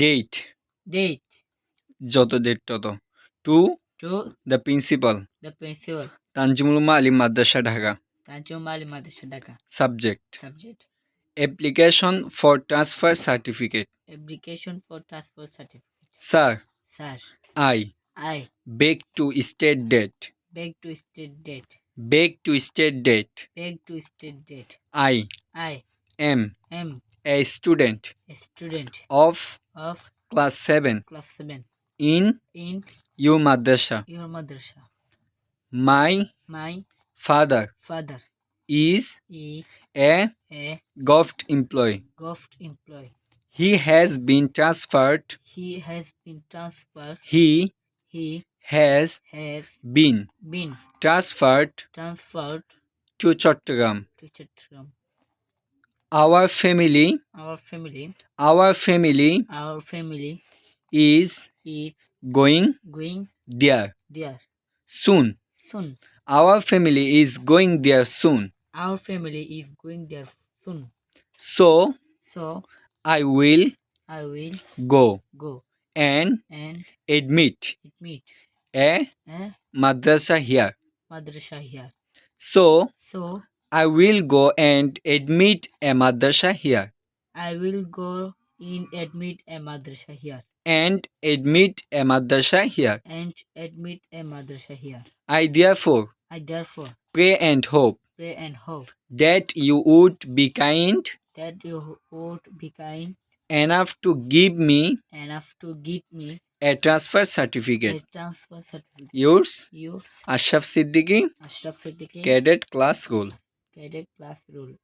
Date Date. যত date তত। Two To the principal the principal. Tanjimul Ummah Alim Madrasa Dhaka. Tanjung Mali Madrasa Dhaka. Subject Subject. Application for transfer certificate. Application for transport certificate. Sir Sir. I I beg two state date. beg to state date. Beg two state date. Beg to state date. I I M am a student a student of of class 7 class 7 in in you Madrasa. your madrasa. My My father father is is A a government employee. government employee. He has been transferred. He has been transferred. He He has has bin been transferred transferred two Chittagong. to Chattogram. Our family Our family is is going going there there soon. soon. Our family is going there soon. Our family is going there soon. So So I will I will go go and and admit meet a a madrasa here. madrasa here. So So I will go and admit a madrasa here I will go in admit a madrasa here and admit a madrasa here. and admit a madrasa here. I therefore I therefore pray and hope pray and hope that you would be kind that you would be kind enough to give me enough to give me a transfer a certificate. transfer certificate. Yours, Yours, Ashraf Siddiqui, Ashraf Siddiqui, Cadet Class School. cadet class rule.